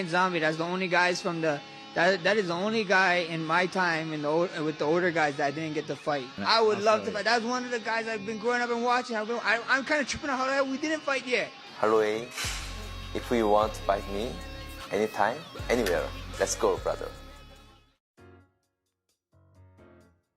Zombie. That's the only guys from the. That is the only guy in my time with the older guys that I didn't get to fight. I would love to fight. That's one of the guys I've been growing up and watching. I'm kind of tripping out how we didn't fight yet. Halloween, if you want to fight me, anytime, anywhere, let's go, brother.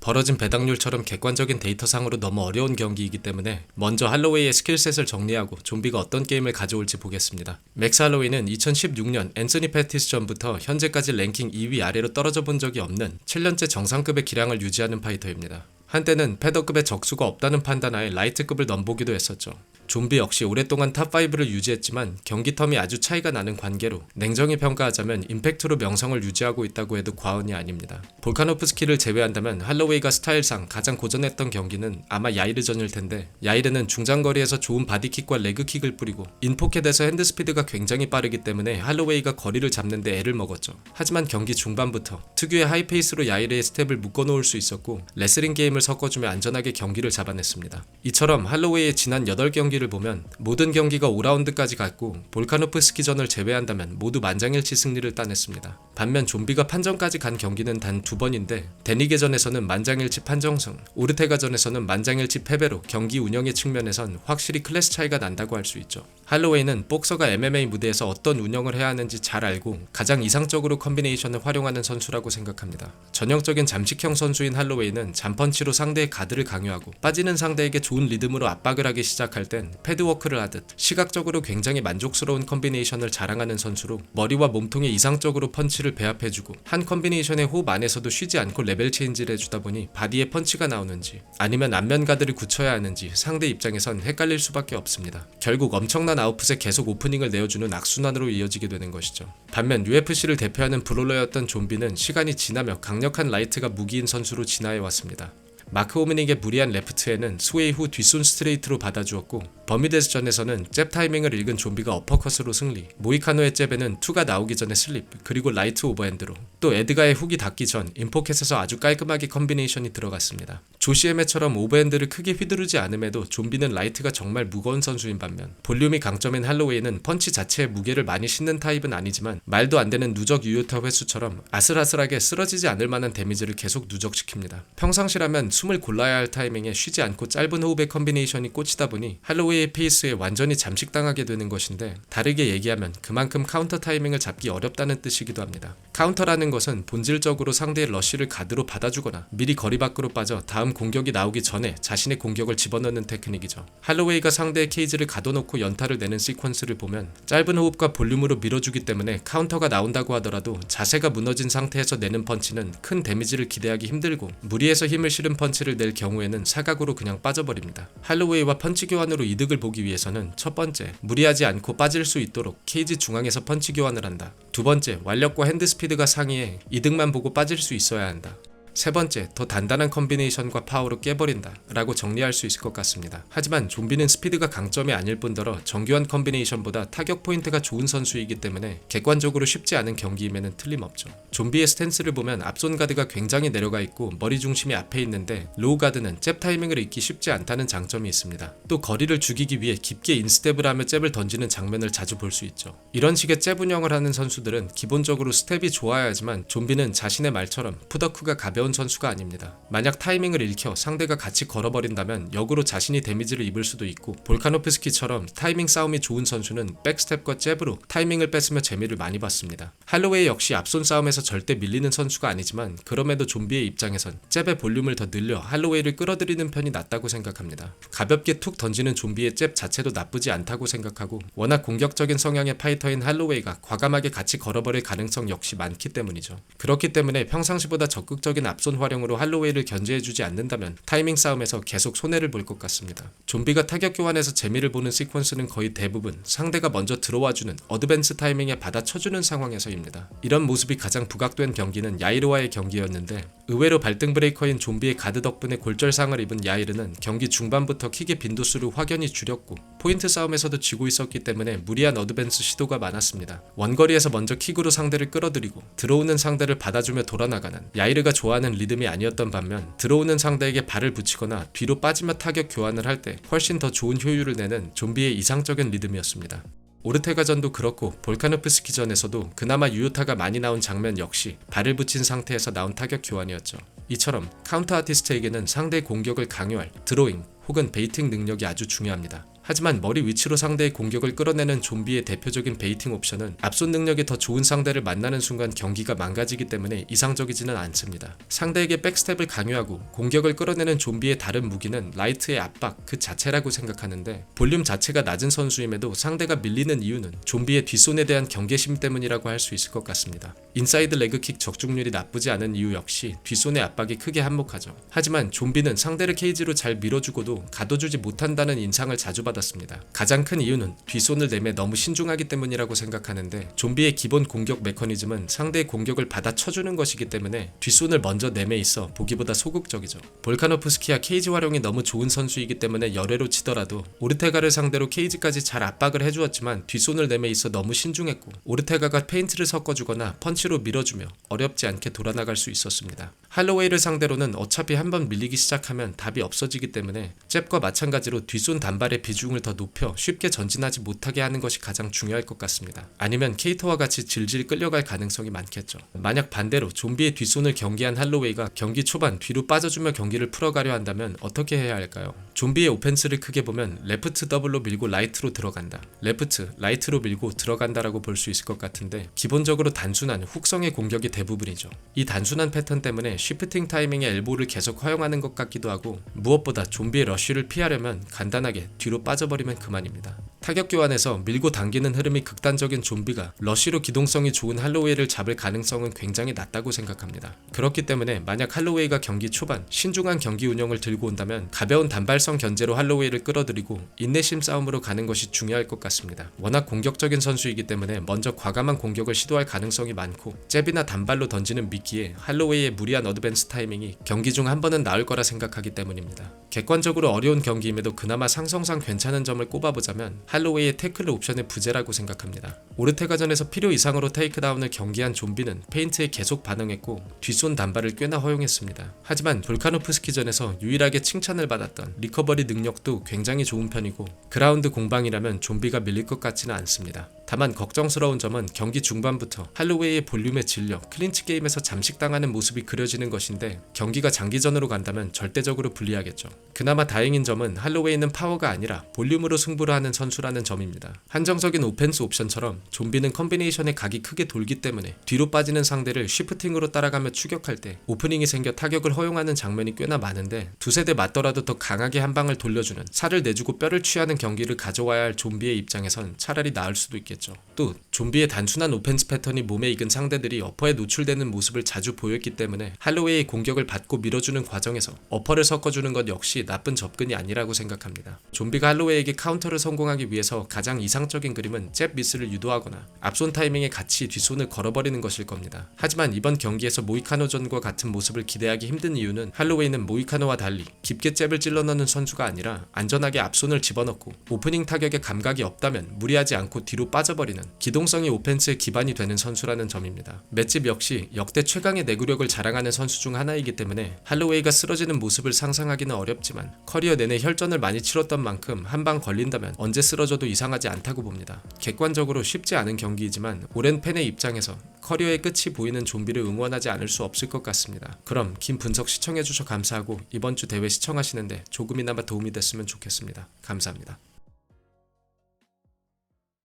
벌어진 배당률처럼 객관적인 데이터상으로 너무 어려운 경기이기 때문에 먼저 할로웨이의 스킬셋을 정리하고 좀비가 어떤 게임을 가져올지 보겠습니다. 맥스 할로웨이는 2016년 앤서니 패티스 전부터 현재까지 랭킹 2위 아래로 떨어져 본 적이 없는 7년째 정상급의 기량을 유지하는 파이터입니다. 한때는 패더급의 적수가 없다는 판단하에 라이트급을 넘보기도 했었죠. 좀비 역시 오랫동안 탑5를 유지했지만 경기 텀이 아주 차이가 나는 관계로 냉정히 평가하자면 임팩트로 명성을 유지하고 있다고 해도 과언이 아닙니다. 볼카노프스키를 제외한다면 할로웨이가 스타일상 가장 고전했던 경기는 아마 야이르전일 텐데, 야이르는 중장거리에서 좋은 바디킥과 레그킥을 뿌리고 인포켓에서 핸드스피드가 굉장히 빠르기 때문에 할로웨이가 거리를 잡는 데 애를 먹었죠. 하지만 경기 중반부터 특유의 하이페이스로 야이르의 스텝을 묶어놓을 수 있었고 레슬링 게임을 섞어주며 안전하게 경기를 잡아냈습니다. 이처럼 할로웨이의 지난 8경기를 보면 모든 경기가 5라운드까지 갔고 볼카노프스키전을 제외한다면 모두 만장일치 승리를 따냈습니다. 반면 좀비가 판정까지 간 경기는 단 2번인데 데니게전에서는 만장일치 판정승, 오르테가전에서는 만장일치 패배로 경기 운영의 측면에선 확실히 클래스 차이가 난다고 할 수 있죠. 할로웨이는 복서가 MMA 무대에서 어떤 운영을 해야 하는지 잘 알고 가장 이상적으로 컴비네이션을 활용하는 선수라고 생각합니다. 전형적인 잠식형 선수인 할로웨이는 잠펀치로 상대의 가드를 강요하고 빠지는 상대에게 좋은 리듬으로 압박을 하기 시작할 땐 패드워크를 하듯 시각적으로 굉장히 만족스러운 컴비네이션을 자랑하는 선수로 머리와 몸통에 이상적으로 펀치를 배합해주고 한 컴비네이션의 호흡 안에서도 쉬지 않고 레벨 체인지를 해주다 보니 바디에 펀치가 나오는지 아니면 안면 가드를 굳혀야 하는지 상대 입장에선 헷갈릴 수밖에 없습니다. 결국 엄청난 아웃풋에 계속 오프닝을 내어주는 악순환으로 이어지게 되는 것이죠. 반면 UFC를 대표하는 브롤러였던 좀비는 시간이 지나며 강력한 라이트가 무기인 선수로 진화해왔습니다. 마크 호미닉의 무리한 레프트에는 스웨이 후 뒷손 스트레이트로 받아주었고, 버미데스전에서는 잽 타이밍을 읽은 좀비가 어퍼컷으로 승리, 모이카노의 잽에는 투가 나오기 전에 슬립, 그리고 라이트 오버핸드로, 또 에드가의 훅이 닿기 전 인포켓에서 아주 깔끔하게 컴비네이션이 들어갔습니다. 조시에메처럼 오버핸드를 크게 휘두르지 않음에도 좀비는 라이트가 정말 무거운 선수인 반면 볼륨이 강점인 할로웨이는 펀치 자체에 무게를 많이 싣는 타입은 아니지만 말도 안 되는 누적 유효타 횟수처럼 아슬아슬하게 쓰러지지 않을 만한 데미지를 계속 누적시킵니다. 평상시라면 숨을 골라야 할 타이밍에 쉬지 않고 짧은 호흡의 컴비네이션이 꽂히다 보니 할로웨이의 페이스에 완전히 잠식당하게 되는 것인데, 다르게 얘기하면 그만큼 카운터 타이밍을 잡기 어렵다는 뜻이기도 합니다. 카운터라는 것은 본질적으로 상대의 러쉬를 가드로 받아주거나 미리 거리 밖으로 빠져 다음 공격이 나오기 전에 자신의 공격을 집어넣는 테크닉이죠. 할로웨이가 상대의 케이지를 가둬놓고 연타를 내는 시퀀스를 보면 짧은 호흡과 볼륨으로 밀어주기 때문에 카운터가 나온다고 하더라도 자세가 무너진 상태에서 내는 펀치는 큰 데미지를 기대하기 힘들고, 무리해서 힘을 실은 펀치를 낼 경우에는 사각으로 그냥 빠져버립니다. 할로웨이와 펀치 교환으로 이득을 보기 위해서는 첫 번째, 무리하지 않고 빠질 수 있도록 케이지 중앙에서 펀치 교환을 한다. 두 번째, 완력과 핸드 스피드가 상이해 이득만 보고 빠질 수 있어야 한다. 세 번째, 더 단단한 컴비네이션과 파워로 깨버린다 라고 정리할 수 있을 것 같습니다. 하지만 좀비는 스피드가 강점이 아닐 뿐더러 정교한 컴비네이션보다 타격 포인트가 좋은 선수이기 때문에 객관적으로 쉽지 않은 경기임에는 틀림없죠. 좀비의 스탠스를 보면 앞손 가드가 굉장히 내려가 있고 머리 중심이 앞에 있는데, 로우 가드는 잽 타이밍을 읽기 쉽지 않다는 장점이 있습니다. 또 거리를 죽이기 위해 깊게 인스텝을 하며 잽을 던지는 장면을 자주 볼 수 있죠. 이런 식의 잽 운영을 하는 선수들은 기본적으로 스텝이 좋아야 하지만 좀비는 자신의 말처럼 푸더크가 가벼운 선수가 아닙니다. 만약 타이밍을 읽혀 상대가 같이 걸어버린다면 역으로 자신이 데미지를 입을 수도 있고, 볼카노프스키처럼 타이밍 싸움이 좋은 선수는 백스텝과 잽으로 타이밍을 뺏으며 재미를 많이 봤습니다. 할로웨이 역시 앞손 싸움에서 절대 밀리는 선수가 아니지만 그럼에도 좀비의 입장에선 잽의 볼륨을 더 늘려 할로웨이를 끌어들이는 편이 낫다고 생각합니다. 가볍게 툭 던지는 좀비의 잽 자체도 나쁘지 않다고 생각하고, 워낙 공격적인 성향의 파이터인 할로웨이가 과감하게 같이 걸어버릴 가능성 역시 많기 때문이죠. 그렇기 때문에 평상시보다 적극적인 앞손 활용으로 할로웨이를 견제해주지 않는다면 타이밍 싸움에서 계속 손해를 볼 것 같습니다. 좀비가 타격 교환에서 재미를 보는 시퀀스는 거의 대부분 상대가 먼저 들어와주는 어드밴스 타이밍에 받아쳐주는 상황에서입니다. 이런 모습이 가장 부각된 경기는 야이르와의 경기였는데, 의외로 발등 브레이커인 좀비의 가드 덕분에 골절상을 입은 야이르는 경기 중반부터 킥의 빈도수를 확연히 줄였고 포인트 싸움에서도 지고 있었기 때문에 무리한 어드밴스 시도가 많았습니다. 원거리에서 먼저 킥으로 상대를 끌어들이고 들어오는 상대를 받아주며 돌아나가는 야이르가 좋아하는 리듬이 아니었던 반면, 들어오는 상대에게 발을 붙이거나 뒤로 빠지며 타격 교환을 할 때 훨씬 더 좋은 효율을 내는 좀비의 이상적인 리듬이었습니다. 오르테가전도 그렇고 볼카노프스키전에서도 그나마 유효타가 많이 나온 장면 역시 발을 붙인 상태에서 나온 타격 교환이었죠. 이처럼 카운터 아티스트에게는 상대의 공격을 강요할 드로잉 혹은 베이팅 능력이 아주 중요합니다. 하지만 머리 위치로 상대의 공격을 끌어내는 좀비의 대표적인 베이팅 옵션은 앞손 능력이 더 좋은 상대를 만나는 순간 경기가 망가지기 때문에 이상적이지는 않습니다. 상대에게 백스텝을 강요하고 공격을 끌어내는 좀비의 다른 무기는 라이트의 압박 그 자체라고 생각하는데 볼륨 자체가 낮은 선수임에도 상대가 밀리는 이유는 좀비의 뒷손에 대한 경계심 때문이라고 할 수 있을 것 같습니다. 인사이드 레그킥 적중률이 나쁘지 않은 이유 역시 뒷손의 압박이 크게 한몫하죠. 하지만 좀비는 상대를 케이지로 잘 밀어주고도 가둬주지 못한다는 인상을 자주 받았습니다. 가장 큰 이유는 뒷손을 내매 너무 신중하기 때문이라고 생각하는데 좀비의 기본 공격 메커니즘은 상대의 공격을 받아쳐주는 것이기 때문에 뒷손을 먼저 내매 있어 보기보다 소극적이죠. 볼카노프스키야 케이지 활용이 너무 좋은 선수이기 때문에 열애로 치더라도 오르테가를 상대로 케이지까지 잘 압박을 해주었지만 뒷손을 내매 있어 너무 신중했고 오르테가가 페인트를 섞어주거나 펀치로 밀어주며 어렵지 않게 돌아나갈 수 있었습니다. 할로웨이를 상대로는 어차피 한번 밀리기 시작하면 답이 없어지기 때문에 잽과 마찬가지로 뒷손 단발의 비중을 더 높여 쉽게 전진하지 못하게 하는 것이 가장 중요할 것 같습니다. 아니면 케이터와 같이 질질 끌려갈 가능성이 많겠죠. 만약 반대로 좀비의 뒷손을 경계한 할로웨이가 경기 초반 뒤로 빠져주며 경기를 풀어가려 한다면 어떻게 해야 할까요? 좀비의 오펜스를 크게 보면 레프트 더블로 밀고 라이트로 들어간다, 레프트, 라이트로 밀고 들어간다라고 볼 수 있을 것 같은데 기본적으로 단순한 훅성의 공격이 대부분이죠. 이 단순한 패턴 때문에 쉬프팅 타이밍의 엘보를 계속 허용하는 것 같기도 하고 무엇보다 좀비의 러쉬를 피하려면 간단하게 뒤로 빠져버리면 그만입니다. 타격 교환에서 밀고 당기는 흐름이 극단적인 좀비가 러쉬로 기동성이 좋은 할로웨이를 잡을 가능성은 굉장히 낮다고 생각합니다. 그렇기 때문에 만약 할로웨이가 경기 초반 신중한 경기 운영을 들고 온다면 가벼운 단발성 견제로 할로웨이를 끌어들이고 인내심 싸움으로 가는 것이 중요할 것 같습니다. 워낙 공격적인 선수이기 때문에 먼저 과감한 공격을 시도할 가능성이 많고 잽이나 단발로 던지는 미끼에 할로웨이의 무리한 어드밴스 타이밍이 경기 중 한 번은 나올 거라 생각하기 때문입니다. 객관적으로 어려운 경기임에도 그나마 상성상 괜찮은 점을 꼽아보자면 할로웨이의 태클 옵션의 부재라고 생각합니다. 오르테가전에서 필요 이상으로 테이크다운을 경기한 좀비는 페인트에 계속 반응했고 뒷손 단발을 꽤나 허용했습니다. 하지만 볼카노프스키전에서 유일하게 칭찬을 받았던 리커버리 능력도 굉장히 좋은 편이고 그라운드 공방이라면 좀비가 밀릴 것 같지는 않습니다. 다만 걱정스러운 점은 경기 중반부터 할로웨이의 볼륨에 질려 클린치 게임에서 잠식당하는 모습이 그려지는 것인데 경기가 장기전으로 간다면 절대적으로 불리하겠죠. 그나마 다행인 점은 할로웨이는 파워가 아니라 볼륨으로 승부를 하는 선수라는 점입니다. 한정적인 오펜스 옵션처럼 좀비는 컨비네이션에 각이 크게 돌기 때문에 뒤로 빠지는 상대를 쉬프팅으로 따라가며 추격할 때 오프닝이 생겨 타격을 허용하는 장면이 꽤나 많은데 두세 대 맞더라도 더 강하게 한 방을 돌려주는 살을 내주고 뼈를 취하는 경기를 가져와야 할 좀비의 입장에선 차라리 나을 수도 있겠죠. 또 좀비의 단순한 오펜스 패턴이 몸에 익은 상대들이 어퍼에 노출되는 모습을 자주 보였기 때문에 할로웨이의 공격을 받고 밀어주는 과정에서 어퍼를 섞어주는 것 역시 나쁜 접근이 아니라고 생각합니다. 좀비가 할로웨이에게 카운터를 성공하기 위해서 가장 이상적인 그림은 잽 미스를 유도하거나 앞손 타이밍에 같이 뒷손을 걸어버리는 것일 겁니다. 하지만 이번 경기에서 모이카노전과 같은 모습을 기대하기 힘든 이유는 할로웨이는 모이카노와 달리 깊게 잽을 찔러 넣는 선수가 아니라 안전하게 앞손을 집어넣고 오프닝 타격에 감각이 없다면 무리하지 않고 뒤로 빠져버리는 기동성이 오펜스의 기반이 되는 선수라는 점입니다. 맷집 역시 역대 최강의 내구력을 자랑하는 선수 중 하나이기 때문에 할로웨이가 쓰러지는 모습을 상상하기는 어렵지만 커리어 내내 혈전을 많이 치렀던 만큼 한 방 걸린다면 언제 쓰러져도 이상하지 않다고 봅니다. 객관적으로 쉽지 않은 경기이지만 오랜 팬의 입장에서 커리어의 끝이 보이는 좀비를 응원하지 않을 수 없을 것 같습니다. 그럼 긴 분석 시청해주셔서 감사하고 이번 주 대회 시청하시는데 조금이나마 도움이 됐으면 좋겠습니다. 감사합니다.